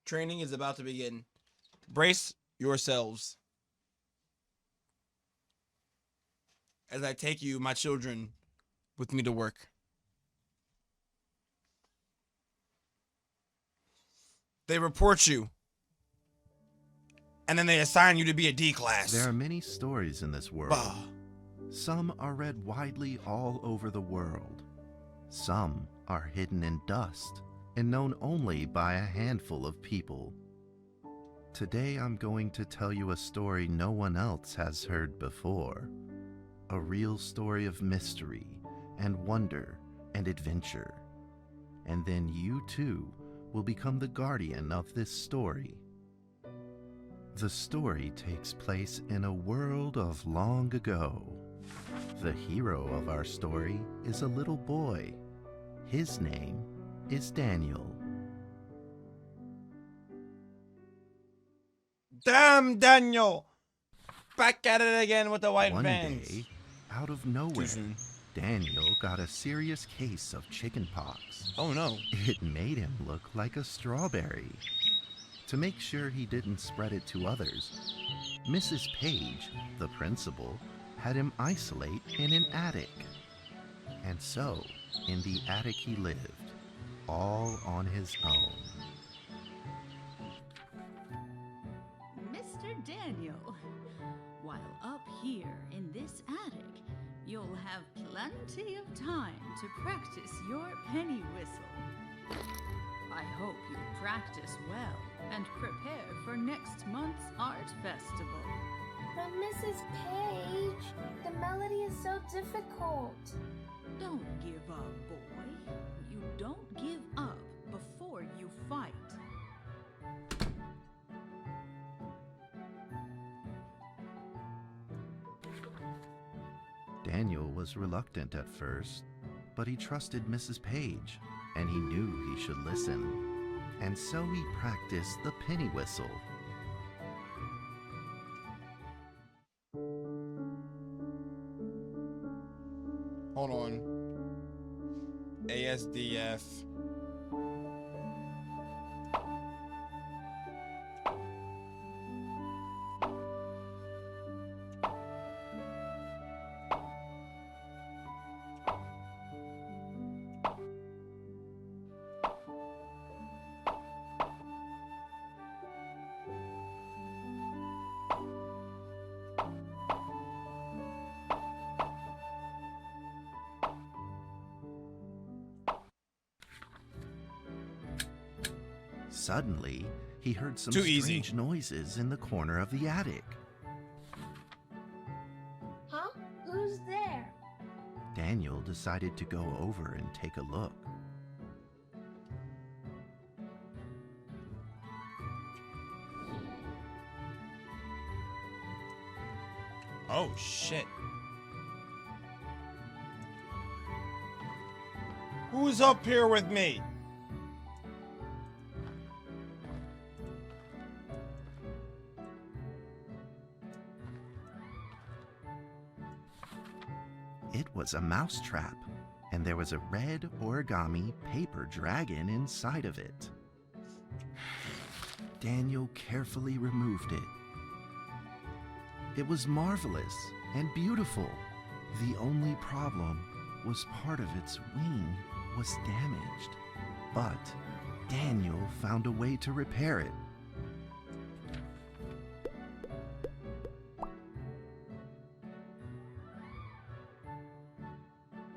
Training is about to begin. Brace yourselves as I take you, my children, with me to work. They report you, and then they assign you to be a D class. There are many stories in this world. Bah. Some are read widely all over the world. Some are hidden in dust and known only by a handful of people. Today I'm going to tell you a story no one else has heard before. A real story of mystery and wonder and adventure. And then you too will become the guardian of this story. The story takes place in a world of long ago. The hero of our story is a little boy. His name is Daniel. Damn, Daniel! Back at it again with the white One vans. day, out of nowhere, soon. Daniel got a serious case of chickenpox. Oh no. It made him look like a strawberry. To make sure he didn't spread it to others, Mrs. Page, the principal, had him isolate in an attic. And so, in the attic he lived, all on his own. Mr. Daniel, while up here in this attic, you'll have plenty of time to practice your penny whistle. I hope you practice well and prepare for next month's art festival. But Mrs. Page, the melody is so difficult. Don't give up, boy. You don't give up before you fight. Daniel was reluctant at first, but he trusted Mrs. Page, and he knew he should listen. And so he practiced the penny whistle. Hold on. ASDF. Suddenly, he heard some Too easy. strange noises in the corner of the attic. Huh? Who's there? Daniel decided to go over and take a look. Oh shit. Who's up here with me? It was a mousetrap, and there was a red origami paper dragon inside of it. Daniel carefully removed it. It was marvelous and beautiful. The only problem was part of its wing was damaged, but Daniel found a way to repair it.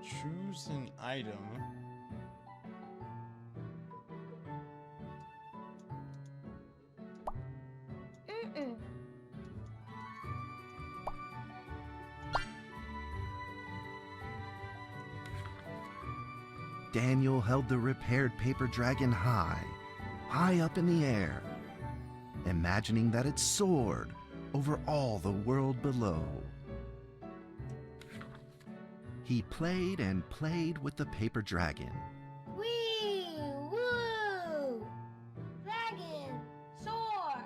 Choose an item. Mm-mm. Daniel held the repaired paper dragon high up in the air, imagining that it soared over all the world below. He played and played with the paper dragon. Wee! Woo! Dragon! Soar!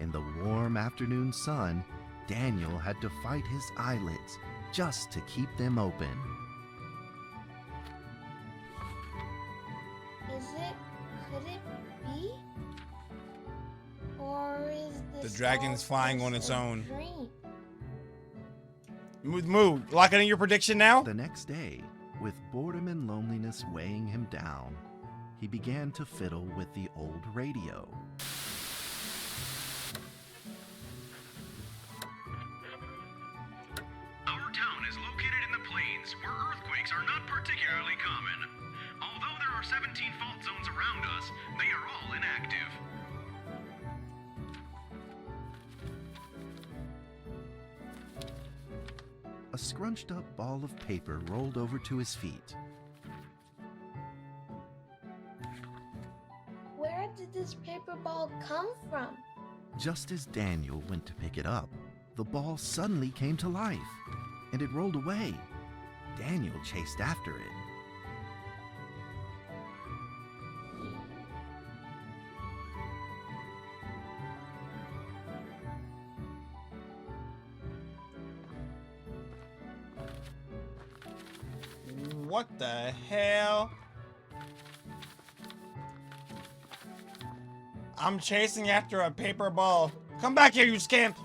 In the warm afternoon sun, Daniel had to fight his eyelids just to keep them open. The This dragon's all flying on just its a own. dream. Move. Lock it in your prediction now? The next day, with boredom and loneliness weighing him down, he began to fiddle with the old radio. Our town is located in the plains, where earthquakes are not particularly common. Although there are 17 fault zones around us, they are all inactive. A scrunched up ball of paper rolled over to his feet. Where did this paper ball come from? Just as Daniel went to pick it up, the ball suddenly came to life, and it rolled away. Daniel chased after it. What the hell? I'm chasing after a paper ball. Come back here, you scamp!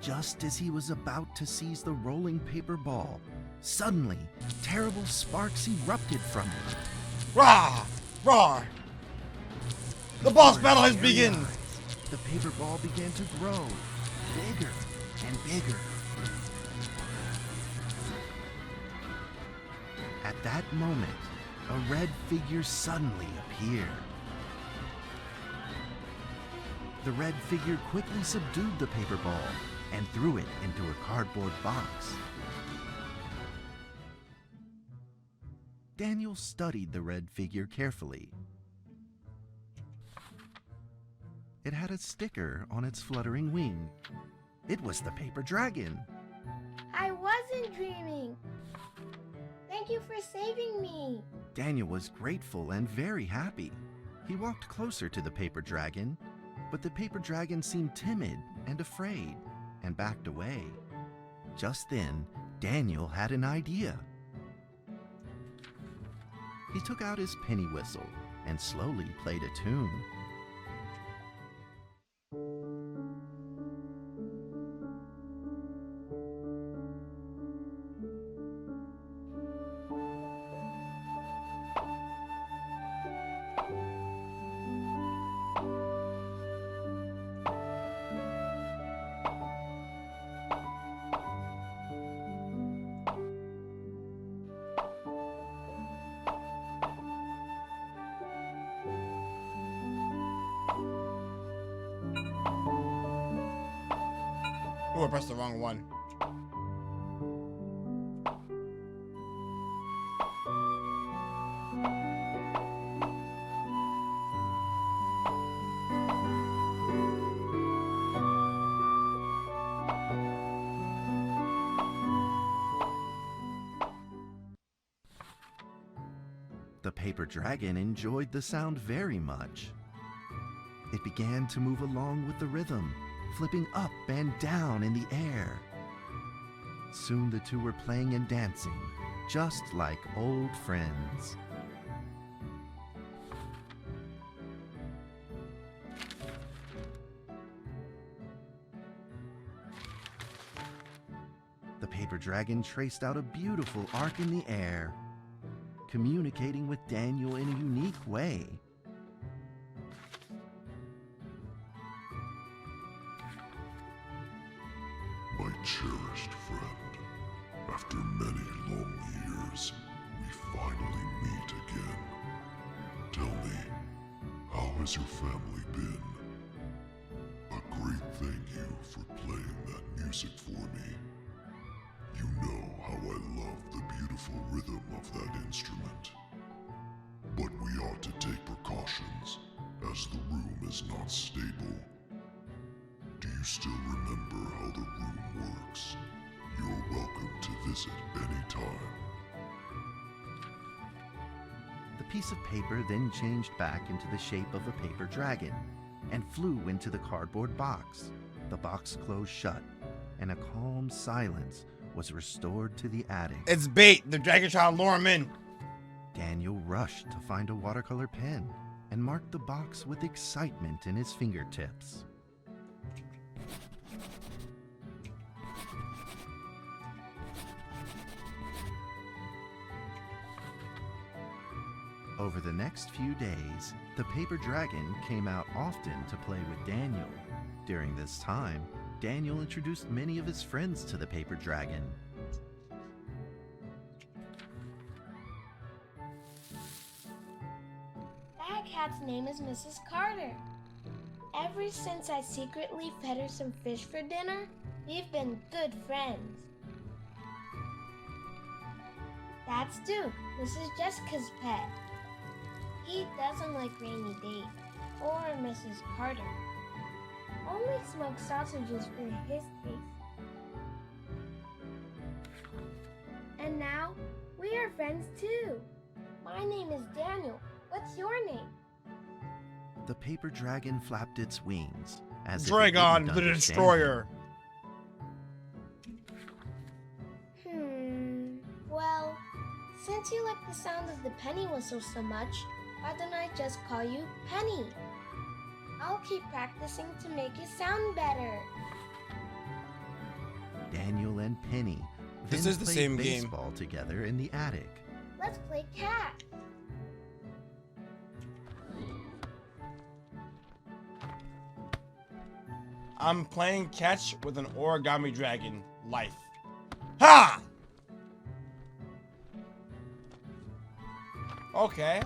Just as he was about to seize the rolling paper ball, suddenly, terrible sparks erupted from it. Rah! Roar! The boss battle has Before his begun! eyes, the paper ball began to grow, bigger and bigger. At that moment, a red figure suddenly appeared. The red figure quickly subdued the paper ball and threw it into a cardboard box. Daniel studied the red figure carefully. It had a sticker on its fluttering wing. It was the paper dragon. I wasn't dreaming. Thank you for saving me. Daniel was grateful and very happy. He walked closer to the paper dragon, but the paper dragon seemed timid and afraid and backed away. Just then, Daniel had an idea. He took out his penny whistle and slowly played a tune. Ooh, I pressed the wrong one. The paper dragon enjoyed the sound very much. It began to move along with the rhythm, flipping up and down in the air. Soon the two were playing and dancing, just like old friends. The paper dragon traced out a beautiful arc in the air, communicating with Daniel in a unique way. My cherished friend, after many long years, we finally meet again. Tell me, how has your family been? A great thank you for playing that music for me. You know how I love the beautiful rhythm of that instrument. But we ought to take precautions, as the room is not stable. Do you still remember how the room works? You're welcome to visit anytime. The piece of paper then changed back into the shape of a paper dragon, and flew into the cardboard box. The box closed shut, and a calm silence was restored to the attic. It's bait. The dragon trying to lure him in. Daniel rushed to find a watercolor pen and marked the box with excitement in his fingertips. Over the next few days, the paper dragon came out often to play with Daniel. During this time, Daniel introduced many of his friends to the paper dragon. That cat's name is Mrs. Carter. Ever since I secretly fed her some fish for dinner, we've been good friends. That's Duke, Mrs. Jessica's pet. He doesn't like Rainy Day or Mrs. Carter. Only smoked sausages for his taste. And now, we are friends too. My name is Daniel. What's your name? The paper dragon flapped its wings as if it Dragon didn't the understand Destroyer. Well, since you like the sound of the penny whistle so much, why don't I just call you Penny? I'll keep practicing to make it sound better. Daniel and Penny This then is the played same game. baseball together in the attic. Let's play cat. I'm playing catch with an origami dragon. Life. Ha! Okay.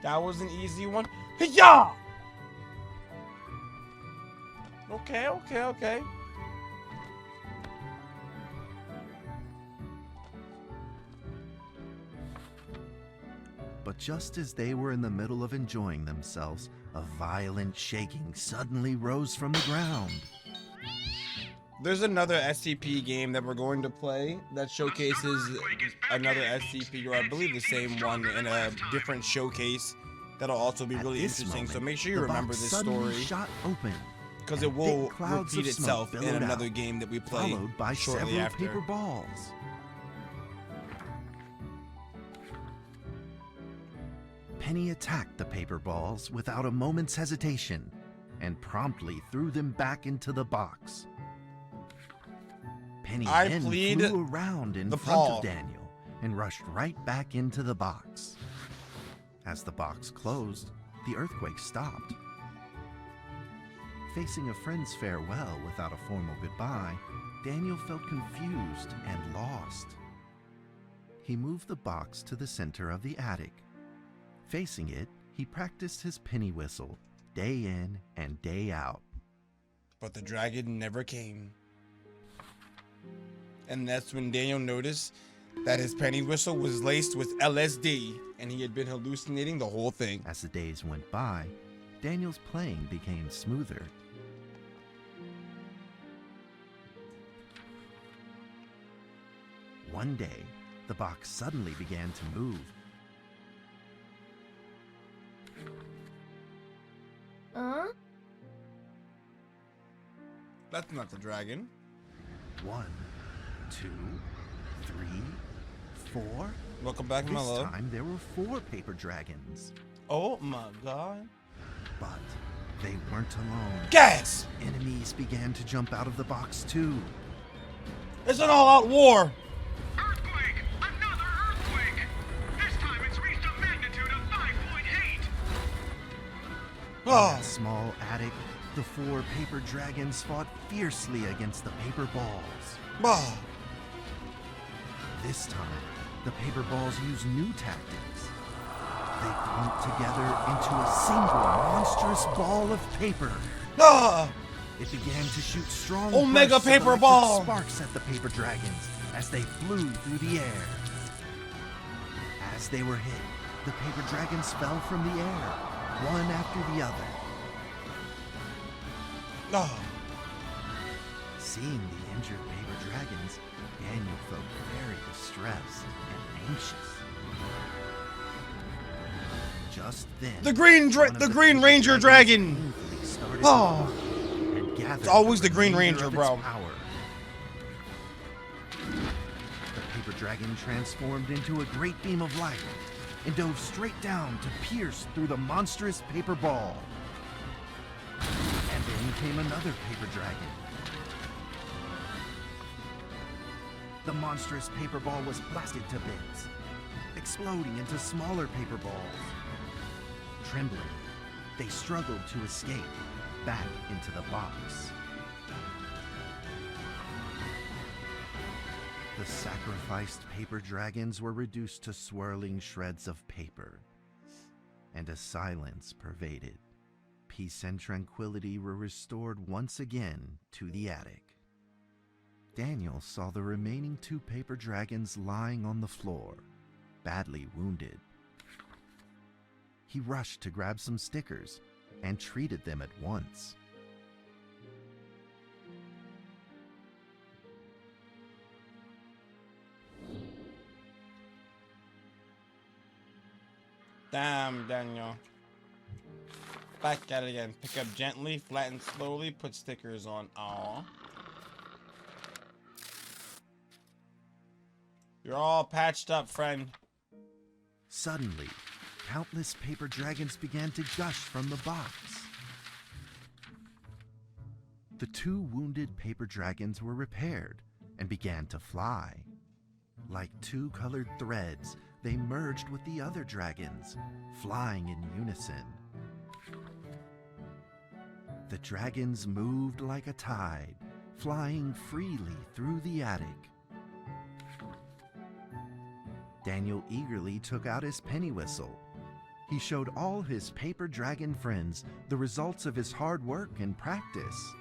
That was an easy one. Hiya! Okay. But just as they were in the middle of enjoying themselves, a violent shaking suddenly rose from the ground. There's another SCP game that we're going to play that showcases another SCP, or I believe the same one in a different showcase. That'll also be At really this interesting. So moment, make sure you the remember box this suddenly story, shot open, because and it will thick clouds repeat of smoke itself in billowed another out, game that we play followed by shortly several after. paper balls. Penny attacked the paper balls without a moment's hesitation and promptly threw them back into the box. Penny I then plead flew around in the front paw. of Daniel and rushed right back into the box. As the box closed, the earthquake stopped. Facing a friend's farewell without a formal goodbye, Daniel felt confused and lost. He moved the box to the center of the attic. Facing it, he practiced his penny whistle, day in and day out. But the dragon never came. And that's when Daniel noticed that his penny whistle was laced with LSD, and he had been hallucinating the whole thing. As the days went by, Daniel's playing became smoother. One day, the box suddenly began to move. That's not the dragon. 1, 2, 3, 4. Welcome back, my This love. time there were 4 paper dragons, Oh my god. but they weren't alone. Gas! Enemies began to jump out of the box too. It's an all-out war! Earthquake! Another earthquake! This time it's reached a magnitude of 5.8! In Oh, that small attic, the 4 paper dragons fought fiercely against the paper balls. oh. This time, the paper balls used new tactics. They clumped together into a single monstrous ball of paper. Ah! It began to shoot strong Omega bursts of paper electric ball! sparks at the paper dragons as they flew through the air. As they were hit, the paper dragons fell from the air, one after the other. Oh. Seeing the injured paper dragons, Daniel felt very distressed and anxious. Just then, The one Green of Ranger dragons dragon. painfully started Oh. to evolve and gathered always the Green remainder Ranger, of bro. its power. The paper dragon transformed into a great beam of light and dove straight down to pierce through the monstrous paper ball. And then came another paper dragon. The monstrous paper ball was blasted to bits, exploding into smaller paper balls. Trembling, they struggled to escape back into the box. The sacrificed paper dragons were reduced to swirling shreds of paper, and a silence pervaded. Peace and tranquility were restored once again to the attic. Daniel saw the remaining 2 paper dragons lying on the floor, badly wounded. He rushed to grab some stickers and treated them at once. Damn, Daniel. Back at it again. Pick up gently, flatten slowly, put stickers on. Aw. You're all patched up, friend. Suddenly, countless paper dragons began to gush from the box. The 2 wounded paper dragons were repaired and began to fly. Like 2 colored threads, they merged with the other dragons, flying in unison. The dragons moved like a tide, flying freely through the attic. Daniel eagerly took out his penny whistle. He showed all his paper dragon friends the results of his hard work and practice.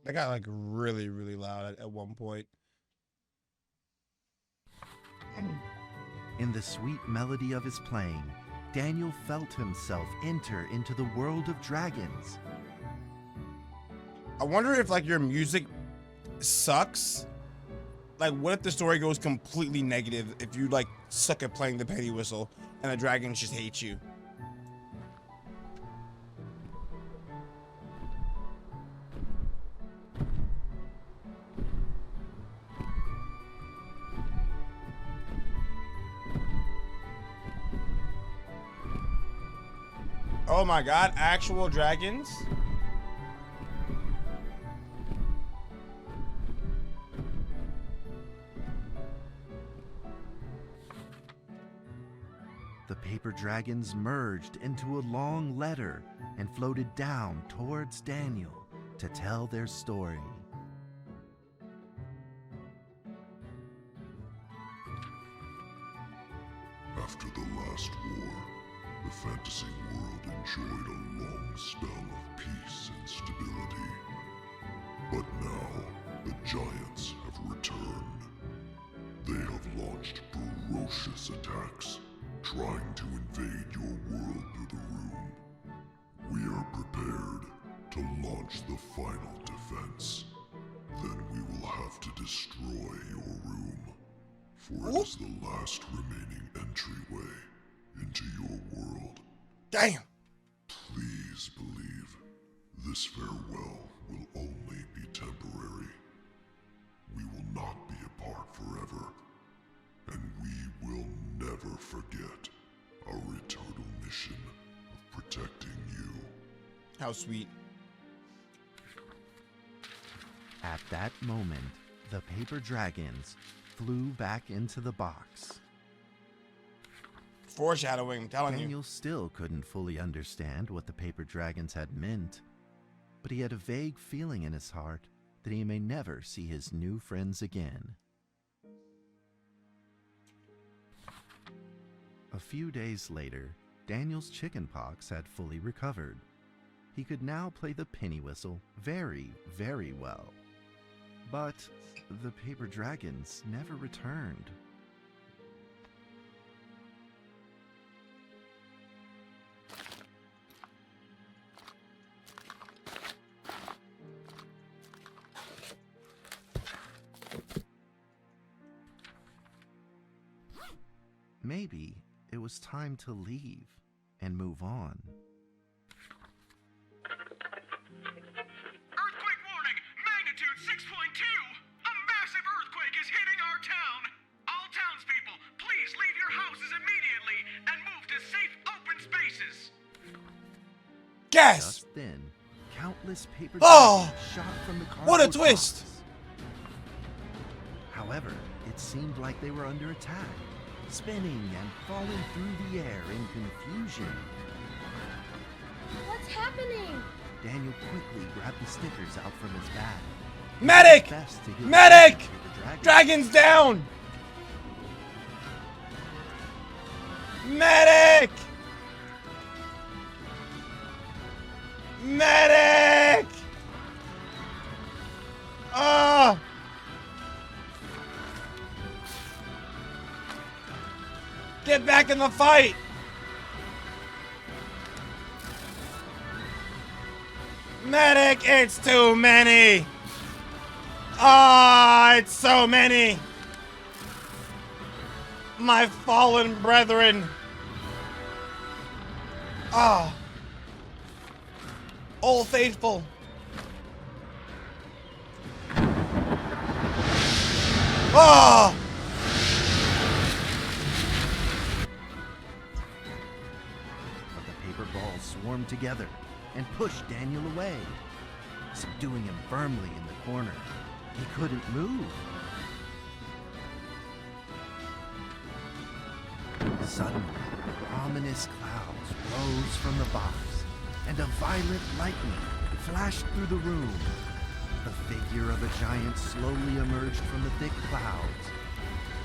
That got like really, really loud at one point. In the sweet melody of his playing, Daniel felt himself enter into the world of dragons. I wonder if like your music sucks. Like, what if the story goes completely negative if you like suck at playing the penny whistle and the dragons just hate you? Oh my god, actual dragons? The paper dragons merged into a long letter and floated down towards Daniel to tell their story. After the last war, the fantasy world enjoyed a long spell of peace and stability. But now, the giants have returned. They have launched ferocious endless attacks, trying to invade your world through the room. We are prepared to launch the final defense. Then we will have to destroy your room, for it is the last remaining entryway into your world. Damn. Please believe this farewell will only be temporary. We will not be apart forever, and we will never forget our eternal mission of protecting you. How sweet. At that moment, the paper dragons flew back into the box. Foreshadowing, I'm telling you. Daniel still couldn't fully understand what the paper dragons had meant, but he had a vague feeling in his heart that he may never see his new friends again. A few days later, Daniel's chickenpox had fully recovered. He could now play the penny whistle very, very well. But the paper dragons never returned. Maybe it was time to leave and move on. Earthquake warning! Magnitude 6.2! A massive earthquake is hitting our town! All townspeople, please leave your houses immediately and move to safe open spaces! Guess! Just then, countless paper Oh! dragons shot from the cardboard What a twist! box. However, it seemed like they were under attack, spinning and falling through the air in confusion. What's happening? Daniel quickly grabbed the stickers out from his bag. He Medic! did his best to get Medic! away from the dragons. Dragons down! Medic! Medic! Ah! Get back in the fight! Medic, it's too many! Ah, it's so many! My fallen brethren! Ah! Old faithful! Ah! But the paper balls swarmed together and pushed Daniel away, subduing him firmly in the corner. He couldn't move. Suddenly, ominous clouds rose from the box, and a violent lightning flashed through the room. The figure of a giant slowly emerged from the thick clouds,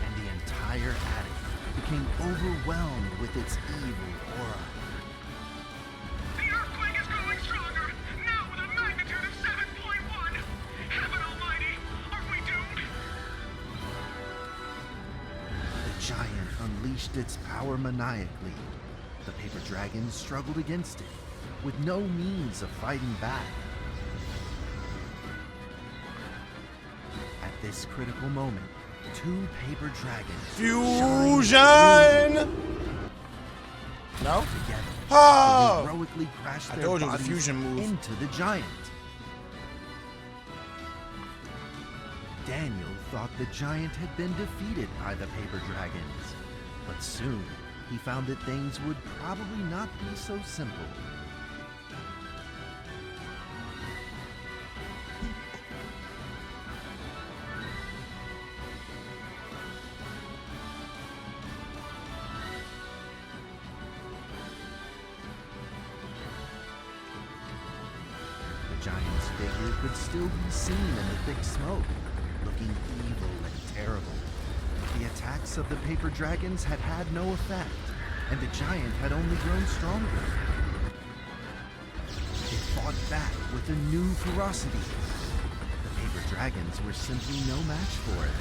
and the entire attic became overwhelmed with its evil aura. The earthquake is growing stronger, now with a magnitude of 7.1! Heaven almighty, are we doomed? The giant unleashed its power maniacally. The paper dragons struggled against it, with no means of fighting back. At this critical moment, two paper dragons Fusion! No? together Oh! heroically crashed I their told you it was a bodies fusion move. into the giant. Daniel thought the giant had been defeated by the paper dragons, but soon he found that things would probably not be so simple. The giant's figure could still be seen in the thick smoke, looking evil and terrible. The attacks of the paper dragons had had no effect, and the giant had only grown stronger. It fought back with a new ferocity. The paper dragons were simply no match for it.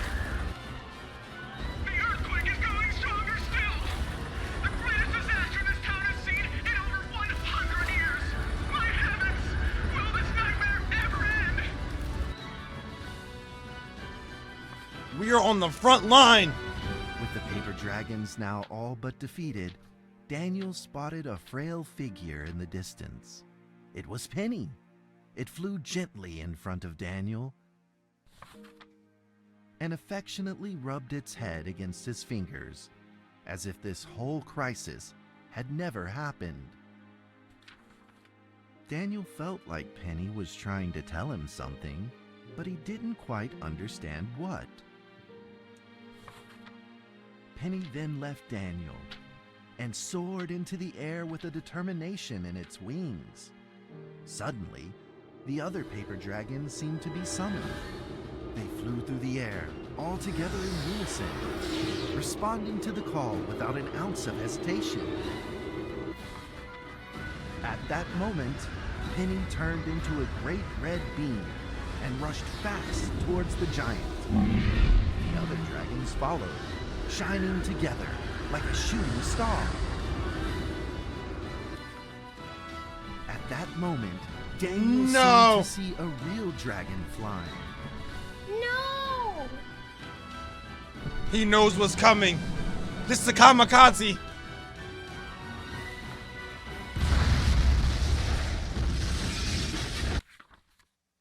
The earthquake is going stronger still! We are on the front line. With the paper dragons now all but defeated, Daniel spotted a frail figure in the distance. It was Penny. It flew gently in front of Daniel and affectionately rubbed its head against his fingers, as if this whole crisis had never happened. Daniel felt like Penny was trying to tell him something, but he didn't quite understand what. Penny then left Daniel and soared into the air with a determination in its wings. Suddenly, the other paper dragons seemed to be summoned. They flew through the air, all together in unison, responding to the call without an ounce of hesitation. At that moment, Penny turned into a great red beam and rushed fast towards the giant. The other dragons followed, shining together like a shooting star. At that moment, Daniel seemed to see a real dragon flying. No! He knows what's coming. This is a kamikaze.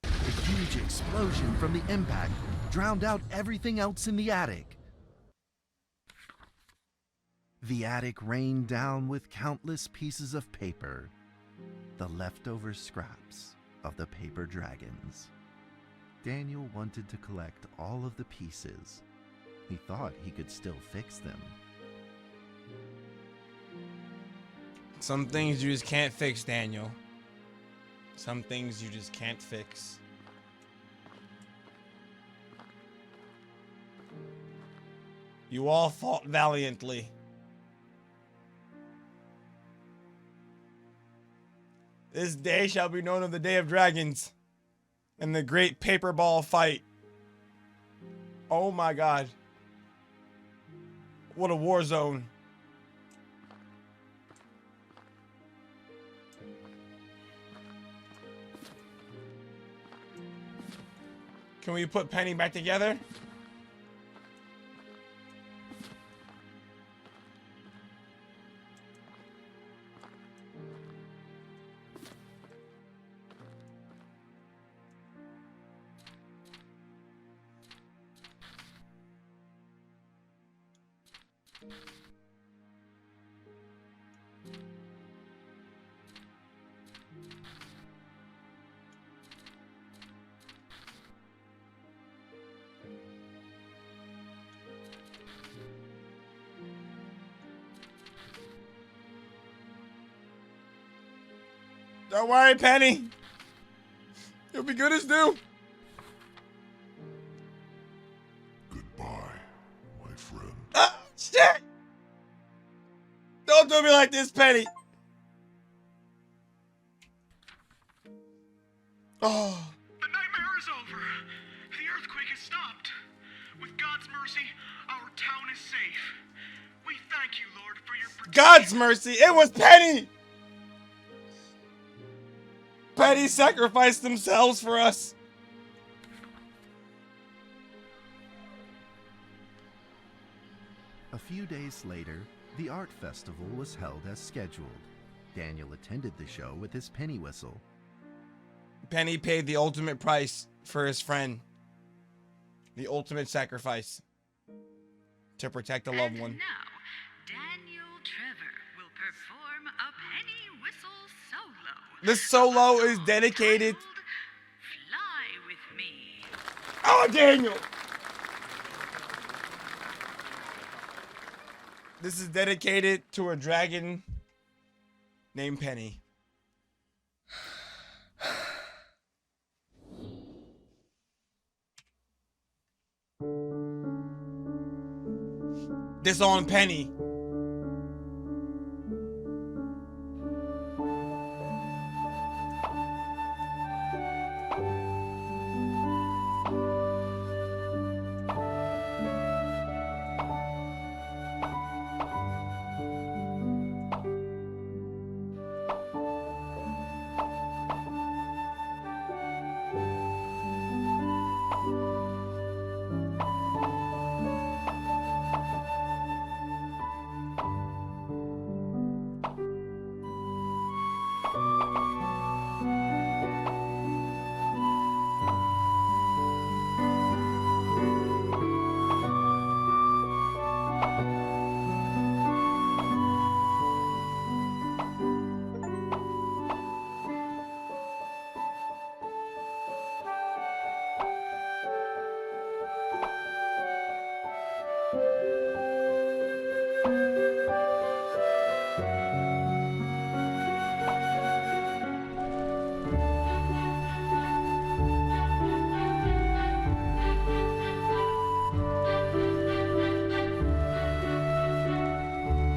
A huge explosion from the impact drowned out everything else in the attic. The attic rained down with countless pieces of paper, the leftover scraps of the paper dragons. Daniel wanted to collect all of the pieces. He thought he could still fix them. Some things you just can't fix, Daniel. Some things you just can't fix. You all fought valiantly. This day shall be known as the Day of Dragons and the great paper ball fight. Oh my God. What a war zone. Can we put Penny back together? Don't worry, Penny. You'll be good as new. Goodbye, my friend. Ah, shit! Don't do me like this, Penny. Oh. The nightmare is over. The earthquake has stopped. With God's mercy, our town is safe. We thank you, Lord, for your protection. God's mercy. It was Penny. Penny sacrificed themselves for us. A few days later, the art festival was held as scheduled. Daniel attended the show with his penny whistle. Penny paid the ultimate price for his friend. The ultimate sacrifice. To protect a loved one. And now, Daniel Trevor will perform a penny whistle solo. This solo is dedicated. Titled Fly with Me. Oh, Daniel! This is dedicated to a dragon named Penny. This on Penny.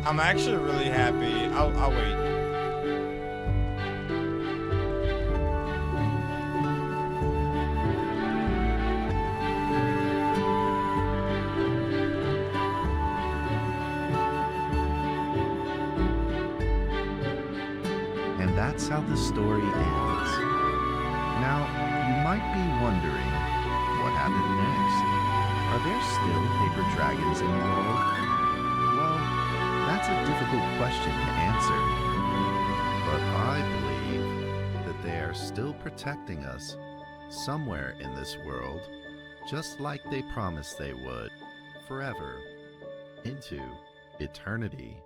I'm actually really happy. I'll wait. And that's how the story ends. Now, you might be wondering, what happened next? Are there still paper dragons in the world? Well, that's a difficult question to answer. But I believe that they are still protecting us somewhere in this world, just like they promised they would, forever, into eternity.